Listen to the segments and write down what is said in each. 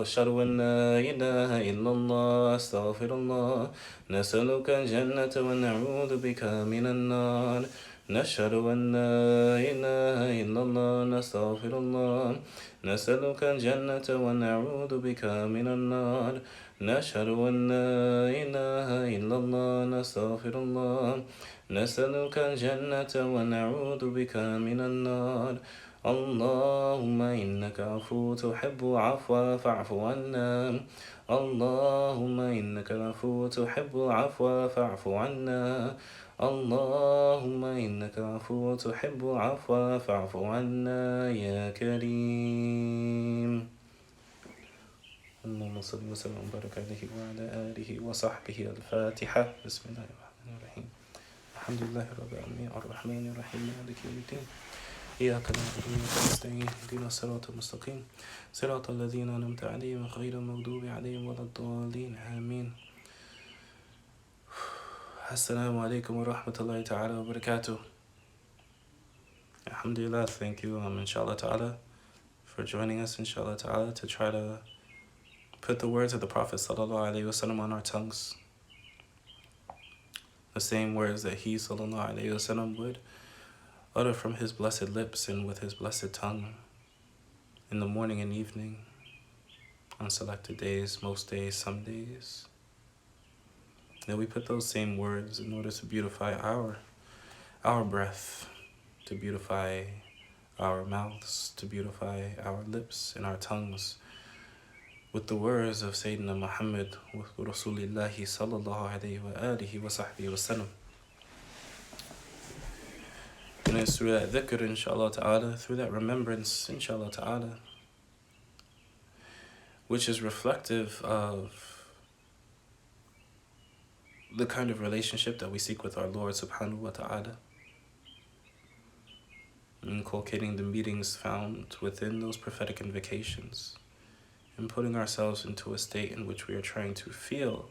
أشهد أن لا إله إلا الله أستغفر الله نسألك الجنة ونعوذ بك من النار نشهد أن لا إله إلا الله نستغفر الله نسألك الجنة ونعوذ بك من النار نشهد أن لا إله إلا الله نستغفر الله نسألك الجنة ونعوذ بك من النار اللهم إنك عفو تحب العفو فاعف عنا اللهم إنك عفو تحب العفو فاعف عنا اللهم إنك عفو تحب العفو فاعف عنا يا كريم اللهم صل وسلم وبارك عليه وعلى آله وصحبه الفاتحة بسم الله الرحمن الرحيم الحمد لله رب العالمين الرحمن الرحيم مالك يوم الدين إياك نعبد وإياك نستعين اهدنا الصراط المستقيم صراط الذين أنعمت عليهم غير المغضوب عليهم ولا الضالين آمين Assalamu alaikum wa rahmatullahi ta'ala wa barakatuh. Alhamdulillah, thank you, inshallah ta'ala, for joining us, inshallah ta'ala, to try to put the words of the Prophet sallallahu alaihi wasallam on our tongues. The same words that he sallallahu alaihi wasallam would utter from his blessed lips and with his blessed tongue in the morning and evening, on selected days, most days, some days. That we put those same words in order to beautify our breath, to beautify our mouths, to beautify our lips and our tongues with the words of Sayyidina Muhammad wa Rasulillahi sallallahu alayhi wa alihi wa sahbihi wa sallam. And it's through that dhikr, inshallah ta'ala, through that remembrance, inshallah ta'ala, which is reflective of the kind of relationship that we seek with our Lord subhanahu wa ta'ala, inculcating the meetings found within those prophetic invocations, and putting ourselves into a state in which we are trying to feel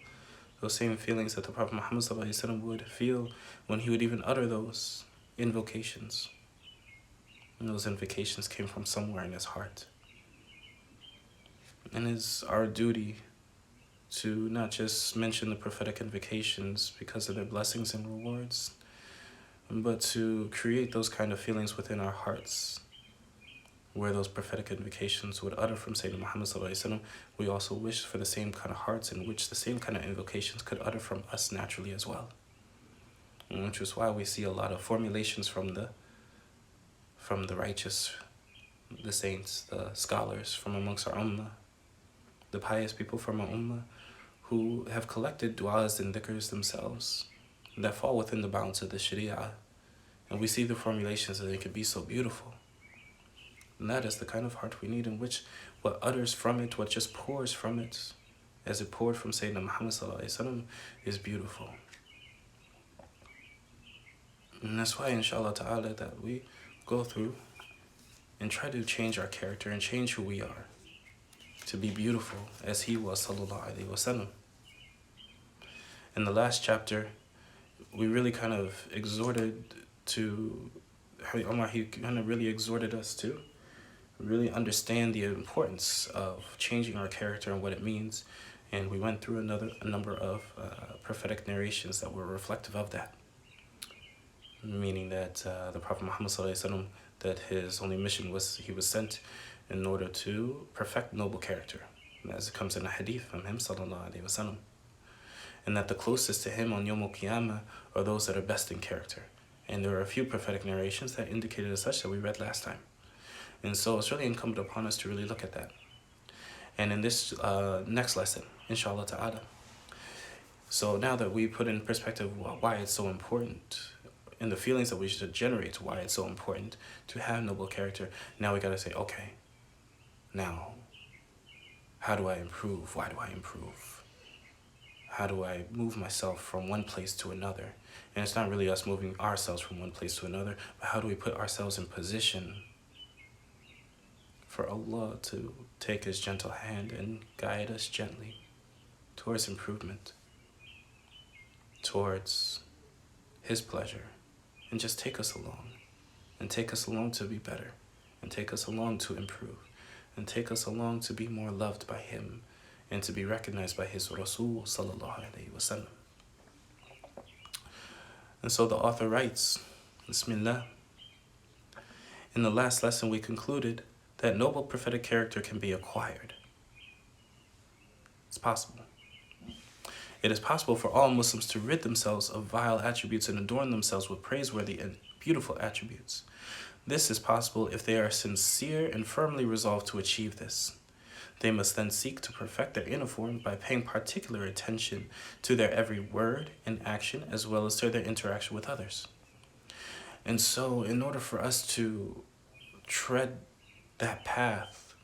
those same feelings that the Prophet Muhammad sallallahu alaihi wasallam would feel when he would even utter those invocations. And those invocations came from somewhere in his heart. And it's our duty to not just mention the prophetic invocations because of their blessings and rewards, but to create those kind of feelings within our hearts where those prophetic invocations would utter from Sayyidina Muhammad sallallahu alaihi wasallam. We also wish for the same kind of hearts in which the same kind of invocations could utter from us naturally as well. Which is why we see a lot of formulations from the righteous, the saints, the scholars from amongst our ummah, the pious people from our ummah, who have collected du'as and dhikrs themselves that fall within the bounds of the sharia. And we see the formulations that they can be so beautiful. And that is the kind of heart we need, in which what utters from it, what just pours from it, as it poured from Sayyidina Muhammad sallallahu alaihi wasallam, is beautiful. And that's why, inshallah ta'ala, that we go through and try to change our character and change who we are, to be beautiful as he was sallallahu alaihi wasallam. In the last chapter, we really kind of exhorted to, Habib Omar, he kind of really exhorted us to really understand the importance of changing our character and what it means. And we went through a number of prophetic narrations that were reflective of that. Meaning that the Prophet Muhammad sallallahu alaihi wasallam, that his only mission was he was sent in order to perfect noble character, as it comes in a hadith from him sallallahu alaihi wasallam, and that the closest to him on Yawm al-Qiyamah are those that are best in character. And there are a few prophetic narrations that indicated as such that we read last time. And so it's really incumbent upon us to really look at that. And in this next lesson, inshallah ta'ala, so now that we put in perspective why it's so important, and the feelings that we should generate, why it's so important to have noble character, now we gotta say, okay, now, how do I improve? Why do I improve? How do I move myself from one place to another? And it's not really us moving ourselves from one place to another, but how do we put ourselves in position for Allah to take his gentle hand and guide us gently towards improvement, towards his pleasure, and just take us along, and take us along to be better, and take us along to improve. and take us along to be more loved by him and to be recognized by his Rasul sallallahu alayhi wa sallam. And so the author writes, Bismillah. In the last lesson we concluded that noble prophetic character can be acquired. It's possible. It is possible for all Muslims to rid themselves of vile attributes and adorn themselves with praiseworthy and beautiful attributes. This is possible if they are sincere and firmly resolved to achieve this. They must then seek to perfect their inner form by paying particular attention to their every word and action, as well as to their interaction with others. And so, in order for us to tread that path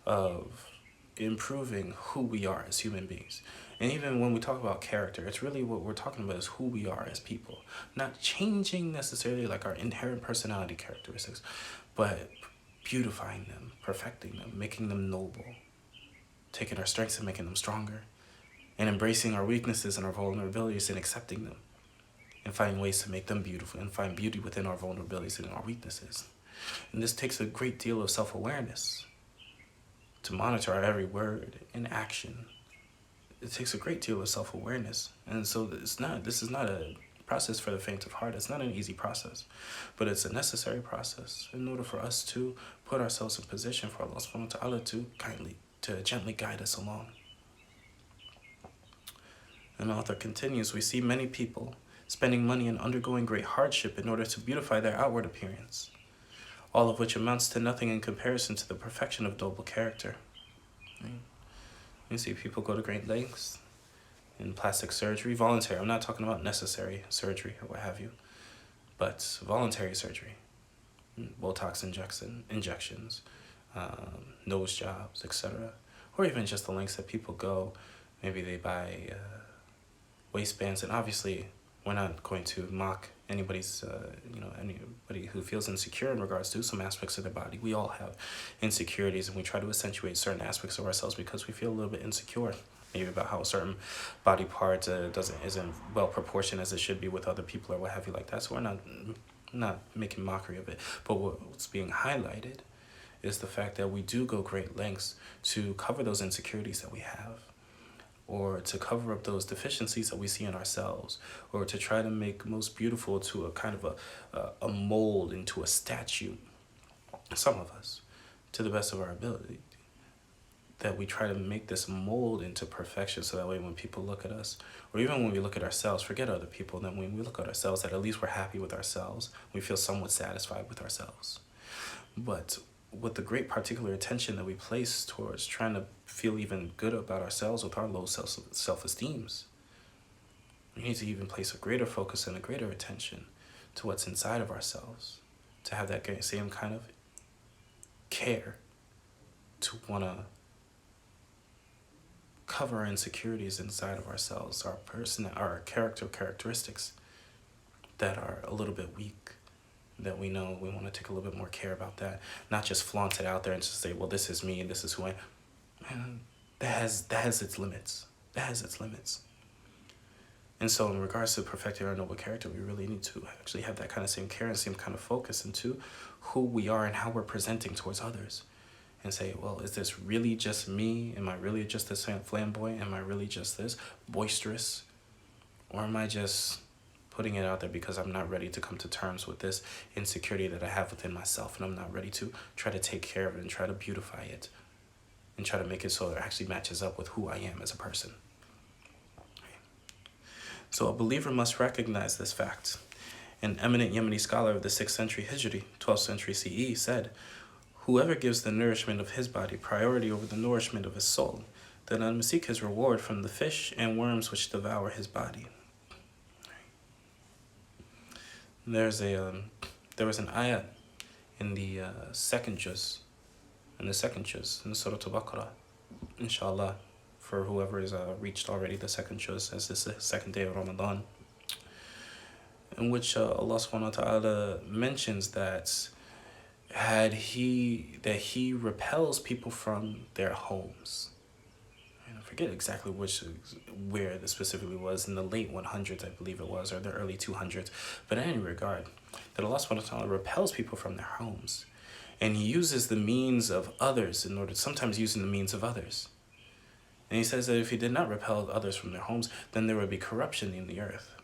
of improving who we are as human beings, and even when we talk about character, it's really what we're talking about is who we are as people. Not changing necessarily like our inherent personality characteristics, but beautifying them, perfecting them, making them noble, taking our strengths and making them stronger, and embracing our weaknesses and our vulnerabilities and accepting them, and finding ways to make them beautiful and find beauty within our vulnerabilities and our weaknesses. And this takes a great deal of self-awareness to monitor our every word and action. It takes a great deal of self-awareness. And so this is not a process for the faint of heart. It's not an easy process, but it's a necessary process in order for us to put ourselves in position for Allah subhanahu wa ta'ala to gently guide us along. And the author continues, we see many people spending money and undergoing great hardship in order to beautify their outward appearance, all of which amounts to nothing in comparison to the perfection of noble character. You see people go to great lengths in plastic surgery, voluntary. I'm not talking about necessary surgery or what have you, but voluntary surgery, Botox injections, nose jobs, etc. Or even just the lengths that people go. Maybe they buy waistbands, and obviously we're not going to mock anybody's, anybody who feels insecure in regards to some aspects of their body. We all have insecurities, and we try to accentuate certain aspects of ourselves because we feel a little bit insecure, maybe about how a certain body part isn't well proportioned as it should be with other people or what have you like that. So we're not making mockery of it. But what's being highlighted is the fact that we do go great lengths to cover those insecurities that we have, or to cover up those deficiencies that we see in ourselves, or to try to make most beautiful to a kind of a mold into a statue, some of us, to the best of our ability, that we try to make this mold into perfection so that way when people look at us, or even when we look at ourselves, forget other people, then when we look at ourselves, that at least we're happy with ourselves, we feel somewhat satisfied with ourselves. But with the great particular attention that we place towards trying to feel even good about ourselves with our low self-esteems, we need to even place a greater focus and a greater attention to what's inside of ourselves, to have that same kind of care to want to cover our insecurities inside of ourselves, our characteristics that are a little bit weak, that we know we want to take a little bit more care about that, not just flaunt it out there and just say, well, this is me and this is who I am. Man, that has its limits. That has its limits. And so in regards to perfecting our noble character, we really need to actually have that kind of same care and same kind of focus into who we are and how we're presenting towards others. And say, well, is this really just me? Am I really just this flamboyant? Am I really just this boisterous? Or am I just putting it out there because I'm not ready to come to terms with this insecurity that I have within myself, and I'm not ready to try to take care of it and try to beautify it and try to make it so it actually matches up with who I am as a person. So a believer must recognize this fact. An eminent Yemeni scholar of the 6th century Hijri, 12th century CE, said, whoever gives the nourishment of his body priority over the nourishment of his soul, then let him seek his reward from the fish and worms which devour his body. There was an ayat in the second juz, in Surah Al-Baqarah, inshallah, for whoever has reached already the second juz, as this is the second day of Ramadan, in which Allah subhanahu wa ta'ala mentions that he repels people from their homes. I forget exactly where this specifically was, in the late 100s, I believe it was, or the early 200s. But in any regard, that Allah subhanahu wa ta'ala repels people from their homes. And he uses the means of others in order, sometimes using the means of others. And he says that if he did not repel others from their homes, then there would be corruption in the earth.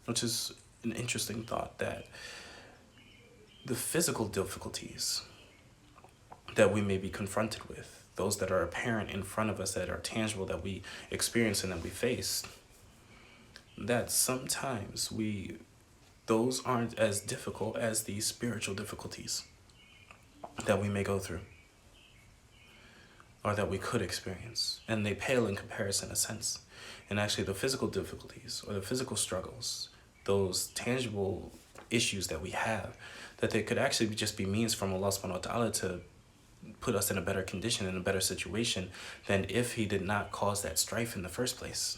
Which is an interesting thought, that the physical difficulties that we may be confronted with, those that are apparent in front of us, that are tangible, that we experience and that we face, that sometimes those aren't as difficult as the spiritual difficulties that we may go through or that we could experience. And they pale in comparison, in a sense. And actually the physical difficulties or the physical struggles, those tangible issues that we have, that they could actually just be means from Allah subhanahu wa ta'ala to put us in a better condition, in a better situation, than if he did not cause that strife in the first place.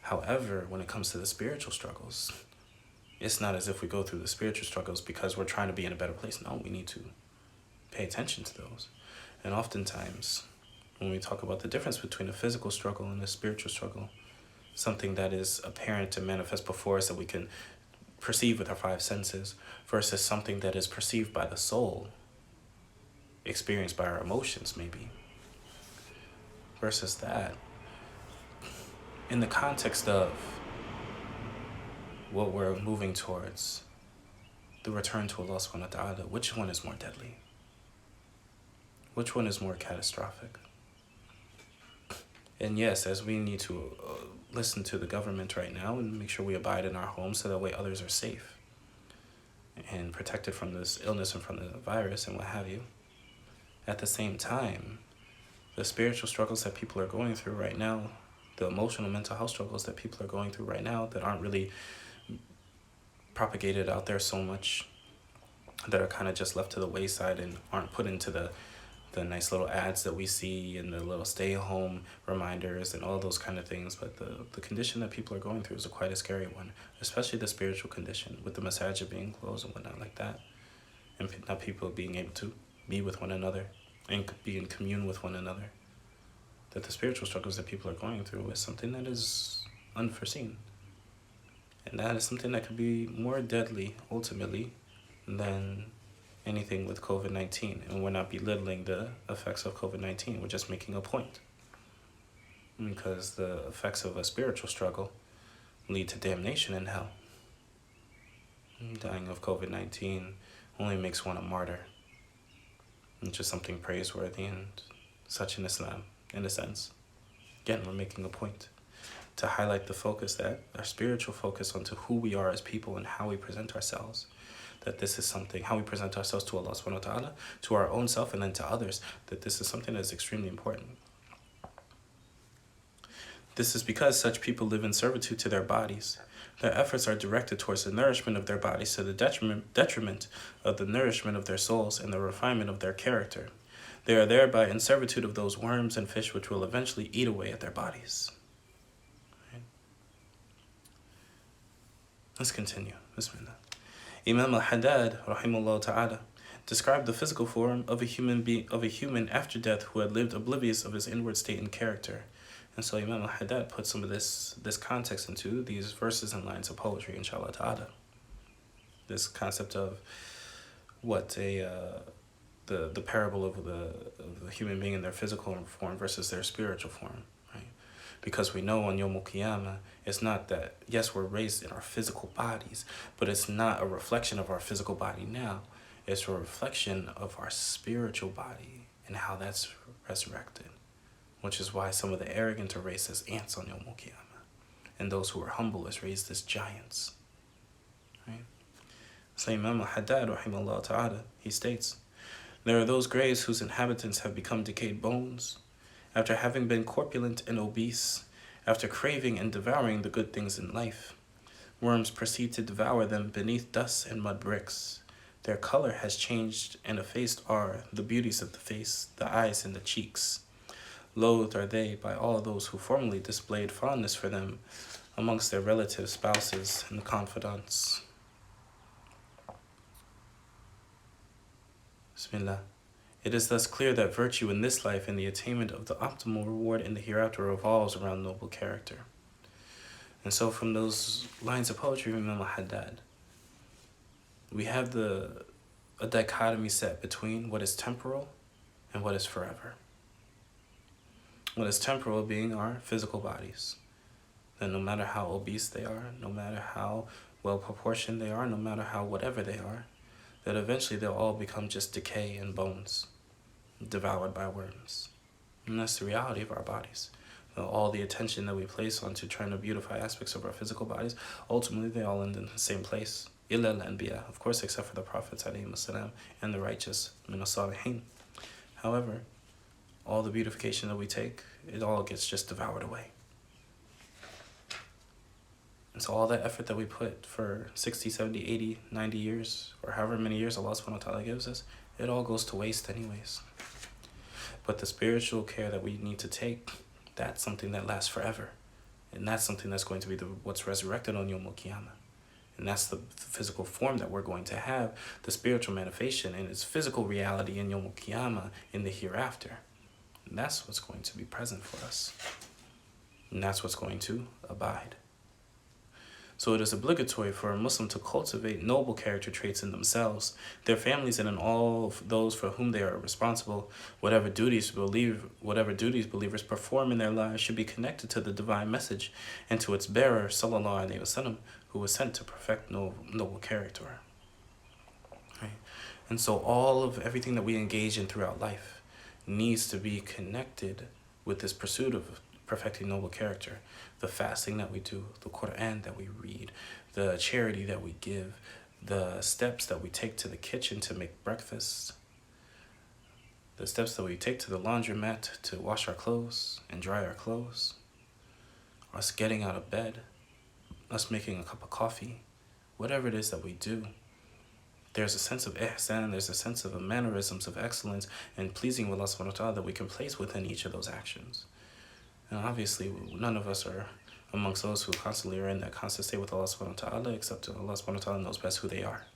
However, when it comes to the spiritual struggles, it's not as if we go through the spiritual struggles because we're trying to be in a better place. No, we need to pay attention to those. And oftentimes, when we talk about the difference between a physical struggle and a spiritual struggle, something that is apparent and manifest before us that we can perceive with our five senses, versus something that is perceived by the soul, experienced by our emotions maybe, versus that, in the context of what we're moving towards, the return to Allah subhanahu wa ta'ala, which one is more deadly? Which one is more catastrophic? And yes, as we need to listen to the government right now and make sure we abide in our homes so that way others are safe and protected from this illness and from the virus and what have you. At the same time, the spiritual struggles that people are going through right now, the emotional mental health struggles that people are going through right now that aren't really propagated out there so much, that are kind of just left to the wayside and aren't put into the nice little ads that we see and the little stay home reminders and all those kind of things. But the condition that people are going through is quite a scary one, especially the spiritual condition with the masajid being closed and whatnot like that, and not people being able to be with one another and be in commune with one another. That the spiritual struggles that people are going through is something that is unforeseen. And that is something that could be more deadly, ultimately, than anything with COVID-19. And we're not belittling the effects of COVID-19. We're just making a point. Because the effects of a spiritual struggle lead to damnation in hell. Dying of COVID-19 only makes one a martyr, which is something praiseworthy and such in Islam, in a sense. Again, we're making a point to highlight the focus, that our spiritual focus onto who we are as people and how we present ourselves, that this is something, how we present ourselves to Allah subhanahu wa ta'ala, to our own self and then to others, that this is something that is extremely important. This is because such people live in servitude to their bodies. Their efforts are directed towards the nourishment of their bodies to the detriment of the nourishment of their souls and the refinement of their character. They are thereby in servitude of those worms and fish which will eventually eat away at their bodies. Right? Let's continue. Bismillah. Imam al-Haddad, rahimahullah ta'ala, described the physical form of a human after death who had lived oblivious of his inward state and character. And so Imam al-Haddad put some of this context into these verses and lines of poetry, inshallah ta'ala. This concept of what the parable of the human being in their physical form versus their spiritual form, right? Because we know on Yawmul Qiyamah, it's not that, yes, we're raised in our physical bodies, but it's not a reflection of our physical body now. It's a reflection of our spiritual body and how that's resurrected, which is why some of the arrogant are raised as ants on Yawmul Qiyamah, and those who are humble is raised as giants, right? So Imam al-Haddad, rahimahullah ta'ala, he states, there are those graves whose inhabitants have become decayed bones, after having been corpulent and obese, after craving and devouring the good things in life. Worms proceed to devour them beneath dust and mud bricks. Their color has changed, and effaced are the beauties of the face, the eyes, and the cheeks. Loathed are they by all those who formerly displayed fondness for them amongst their relatives, spouses, and confidants. Bismillah. It is thus clear that virtue in this life and the attainment of the optimal reward in the hereafter revolves around noble character. And so from those lines of poetry from Imam al-Haddad, we have the a dichotomy set between what is temporal and what is forever. What is temporal being our physical bodies. That no matter how obese they are, no matter how well proportioned they are, no matter how whatever they are, that eventually they'll all become just decay and bones, devoured by worms. And that's the reality of our bodies. All the attention that we place onto trying to beautify aspects of our physical bodies, ultimately they all end in the same place. Illa al-anbiya, of course, except for the prophets ﷺ and the righteous, min as-salihin. However, all the beautification that we take, it all gets just devoured away. And so all that effort that we put for 60, 70, 80, 90 years, or however many years Allah subhanahu wa ta'ala gives us, it all goes to waste anyways. But the spiritual care that we need to take, that's something that lasts forever. And that's something that's going to be what's resurrected on Yawm al-Qiyamah. And that's the physical form that we're going to have, the spiritual manifestation in its physical reality in Yawm al-Qiyamah, in the hereafter. And that's what's going to be present for us. And that's what's going to abide. So it is obligatory for a Muslim to cultivate noble character traits in themselves, their families, and in all of those for whom they are responsible. Whatever duties believers perform in their lives should be connected to the divine message and to its bearer, sallallahu alaihi wasallam, who was sent to perfect noble character. Right? And so everything that we engage in throughout life needs to be connected with this pursuit of perfecting noble character. The fasting that we do, the Quran that we read, the charity that we give, the steps that we take to the kitchen to make breakfast, the steps that we take to the laundromat to wash our clothes and dry our clothes, us getting out of bed, us making a cup of coffee, whatever it is that we do, there's a sense of ihsan, there's a sense of mannerisms of excellence and pleasing with Allah subhanahu wa ta'ala that we can place within each of those actions. And obviously, none of us are amongst those who constantly are in that constant state with Allah subhanahu wa ta'ala, except Allah subhanahu wa ta'ala knows best who they are.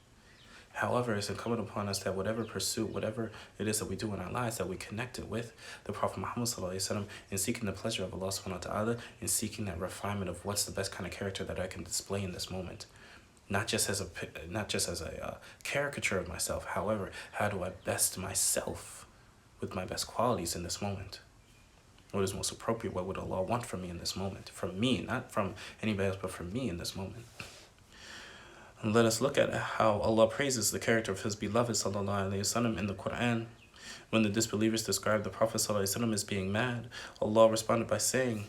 However, it's incumbent upon us that whatever pursuit, whatever it is that we do in our lives, that we connect it with the Prophet Muhammad sallallahu alaihi wasallam in seeking the pleasure of Allah subhanahu wa ta'ala, in seeking that refinement of what's the best kind of character that I can display in this moment. Not just as a caricature of myself. However, how do I best myself with my best qualities in this moment? What is most appropriate? What would Allah want from me in this moment? From me, not from anybody else, but from me in this moment. And let us look at how Allah praises the character of His beloved sallallahu alaihi wasallam in the Quran. When the disbelievers described the Prophet sallallahu alaihi wasallam as being mad, Allah responded by saying,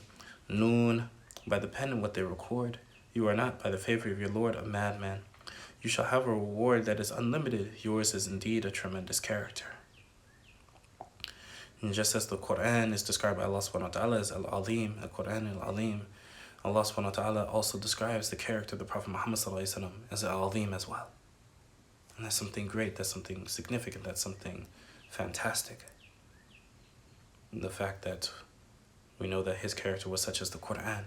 Noon, by the pen and what they record, you are not, by the favor of your Lord, a madman. You shall have a reward that is unlimited. Yours is indeed a tremendous character. And just as the Quran is described by Allah subhanahu wa ta'ala as Al-Alim, Al-Quran Al-Alim, Allah subhanahu wa ta'ala also describes the character of the Prophet Muhammad sallallahu alaihi wasallam as Al-Alim as well. And that's something great, that's something significant, that's something fantastic. And the fact that we know that his character was such as the Quran.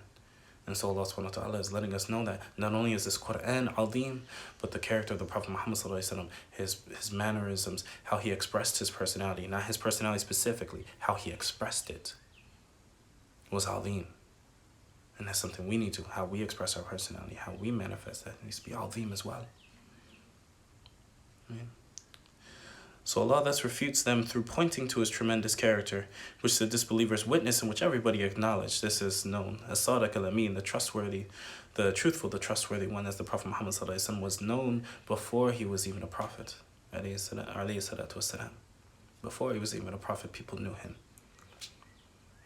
And so Allah subhanahu wa ta'ala is letting us know that not only is this Quran Alim, but the character of the Prophet Muhammad sallallahu alaihi wasallam, his mannerisms, how he expressed his personality, not his personality specifically, how he expressed it was Alim. And that's something we need to, how we express our personality, how we manifest that needs to be Alim as well. Right? So Allah thus refutes them through pointing to his tremendous character, which the disbelievers witness and which everybody acknowledge. This is known as Sadiq al-Amin, the trustworthy, the truthful, the trustworthy one, as the Prophet Muhammad sallallahu alaihi wasallam was known before he was even a prophet. Alayhi salatu wasalam. Before he was even a prophet, people knew him.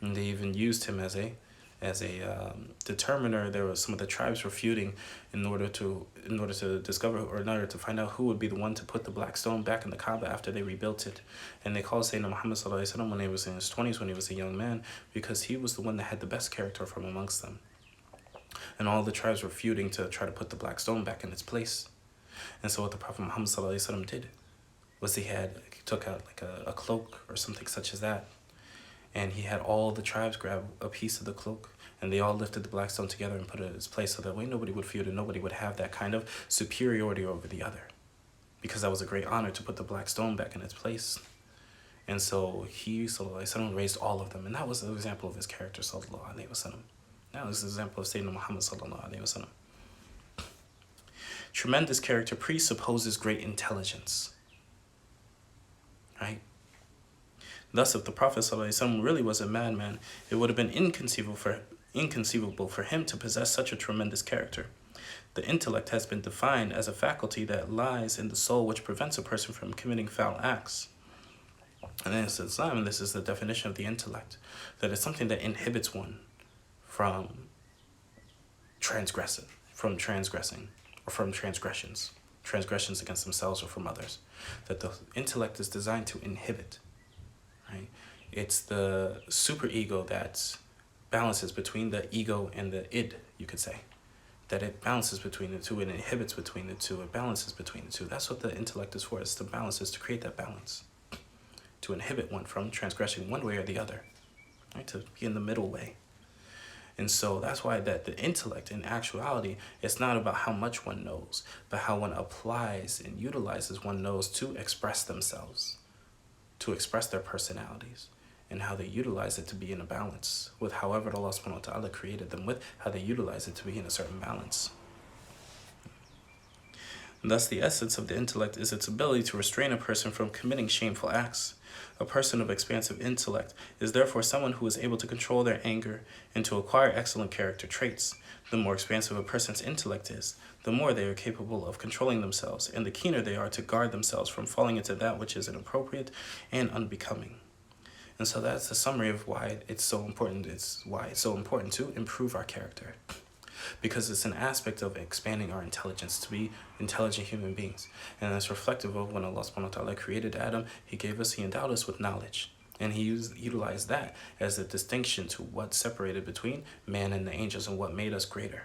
And they even used him as a determiner. There was some of the tribes were feuding in order to discover, or in order to find out who would be the one to put the black stone back in the Kaaba after they rebuilt it. And they called Sayyidina Muhammad sallallahu alaihi wasallam when he was in his 20s, when he was a young man, because he was the one that had the best character from amongst them. And all the tribes were feuding to try to put the black stone back in its place. And so what the Prophet Muhammad sallallahu alaihi wasallam did was he took out like a cloak or something such as that. And he had all the tribes grab a piece of the cloak, and they all lifted the black stone together and put it in its place, so that way nobody would feud and nobody would have that kind of superiority over the other, because that was a great honor to put the black stone back in its place. And so he, sallallahu alaihi wasallam, raised all of them, and that was an example of his character, sallallahu alaihi wasallam. That was an example of Sayyidina Muhammad sallallahu alaihi wasallam. Tremendous character presupposes great intelligence. right? Thus, if the Prophet ﷺ really was a madman, it would have been inconceivable for him to possess such a tremendous character. The intellect has been defined as a faculty that lies in the soul which prevents a person from committing foul acts. And in Islam, this is the definition of the intellect, that it's something that inhibits one from transgressing, or from transgressions against themselves or from others. That the intellect is designed to inhibit, right? It's the superego that balances between the ego and the id, you could say. That it balances between the two and inhibits between the two. It balances between the two. That's what the intellect is for. It's to balance, is to create that balance. To inhibit one from transgressing one way or the other. Right? To be in the middle way. And so that's why that the intellect, in actuality, it's not about how much one knows, but how one applies and utilizes one knows to express themselves, to express their personalities, and how they utilize it to be in a balance with however Allah subhanahu wa ta'ala created them with, how they utilize it to be in a certain balance. And thus, the essence of the intellect is its ability to restrain a person from committing shameful acts. A person of expansive intellect is therefore someone who is able to control their anger and to acquire excellent character traits. The more expansive a person's intellect is, the more they are capable of controlling themselves, and the keener they are to guard themselves from falling into that which is inappropriate and unbecoming. And so that's the summary of why it's so important. It's why it's so important to improve our character. Because it's an aspect of expanding our intelligence to be intelligent human beings. And that's reflective of when Allah subhanahu wa ta'ala created Adam, He endowed us with knowledge. And He utilized that as a distinction to what separated between man and the angels and what made us greater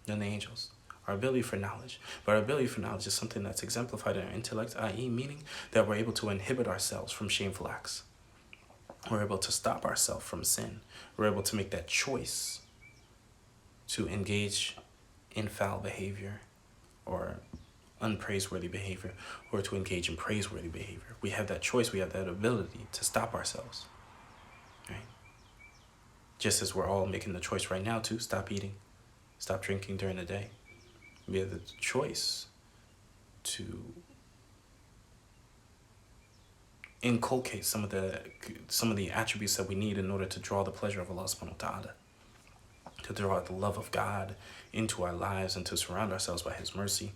than the angels. Our ability for knowledge. But our ability for knowledge is something that's exemplified in our intellect, i.e. meaning that we're able to inhibit ourselves from shameful acts. We're able to stop ourselves from sin. We're able to make that choice to engage in foul behavior or unpraiseworthy behavior, or to engage in praiseworthy behavior. We have that choice, we have that ability to stop ourselves, right? Just as we're all making the choice right now to stop eating, stop drinking during the day. We have the choice to inculcate some of the attributes that we need in order to draw the pleasure of Allah subhanahu wa ta'ala, to draw the love of God into our lives and to surround ourselves by His mercy,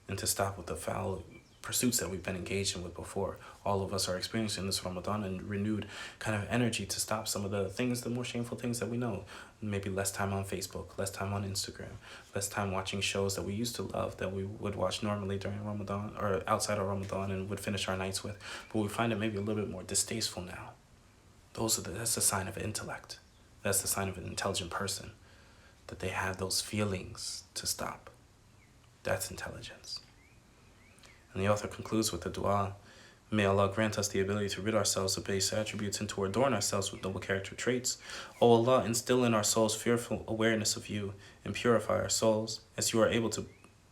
and to stop with the foul pursuits that we've been engaged in with before. All of us are experiencing this Ramadan and renewed kind of energy to stop some of the things, the more shameful things that we know. Maybe less time on Facebook, less time on Instagram, less time watching shows that we used to love, that we would watch normally during Ramadan or outside of Ramadan and would finish our nights with. But we find it maybe a little bit more distasteful now. That's a sign of intellect. That's the sign of an intelligent person, that they have those feelings to stop. That's intelligence. And the author concludes with a dua. May Allah grant us the ability to rid ourselves of base attributes and to adorn ourselves with noble character traits. O Allah, instill in our souls fearful awareness of You and purify our souls as You are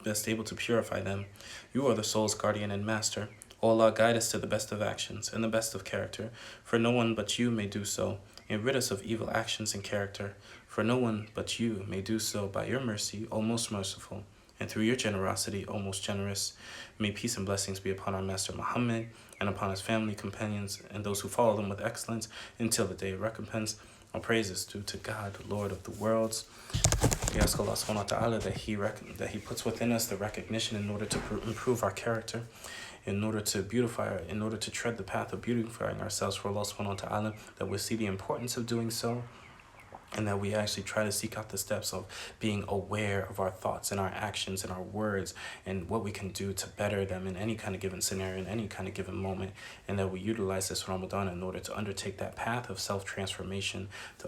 best able to purify them. You are the soul's guardian and master. O Allah, guide us to the best of actions and the best of character, for no one but You may do so, and rid us of evil actions and character, for no one but You may do so by Your mercy, O most merciful, and through Your generosity, O most generous. May peace and blessings be upon our Master Muhammad, and upon his family, companions, and those who follow them with excellence until the day of recompense. All praise is due to God, the Lord of the worlds. We ask Allah subhanahu wa ta'ala that He puts within us the recognition in order to improve our character, in order to in order to tread the path of beautifying ourselves for Allah subhanahu wa ta'ala, that we see the importance of doing so, and that we actually try to seek out the steps of being aware of our thoughts and our actions and our words and what we can do to better them in any kind of given scenario, in any kind of given moment, and that we utilize this Ramadan in order to undertake that path of self-transformation, to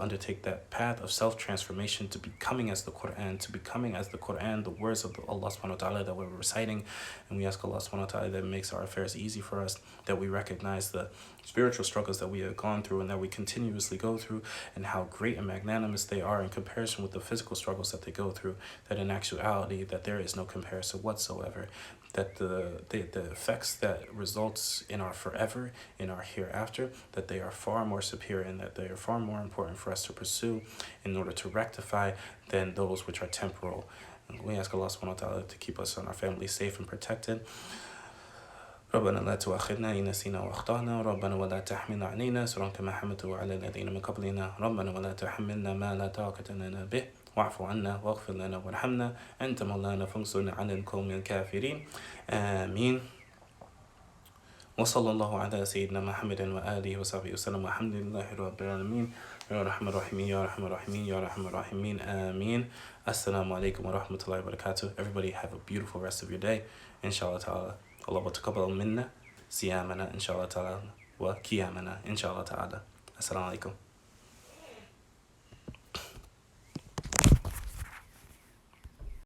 becoming as the Quran, the words of Allah subhanahu wa ta'ala that we're reciting. And we ask Allah subhanahu wa ta'ala that makes our affairs easy for us, that we recognize the spiritual struggles that we have gone through and that we continuously go through, and how great and magnanimous they are in comparison with the physical struggles that they go through, that in actuality that there is no comparison whatsoever, that the effects that results in our forever, in our hereafter, that they are far more superior and that they are far more important for us to pursue in order to rectify than those which are temporal. And we ask Allah subhanahu wa ta'ala to keep us and our families safe and protected. ربنا لا تؤاخذنا إن نسينا وأخطأنا ربنا ولا تحمل علينا إصرا كما حملته على الذين من قبلنا ربنا ولا تحملنا ما لا طاقة لنا به واعف عنا واغفر لنا وارحمنا أنت مولانا فانصرنا على القوم الكافرين آمين. وصلى الله على سيدنا محمد وآله وصحبه وسلم والحمد لله رب العالمين يا رحمن الرحيمين يا رحمن الرحيمين يا رحمن الرحيمين آمين. Assalamu alaikum wa rahmatullahi wa barakatuh. Everybody have a beautiful rest of your day. Inshallah ta'ala. Allah wa taqabbal minna siyamana inshallah ta'ala wa qiyamana inshallah ta'ala. Assalamu alaikum.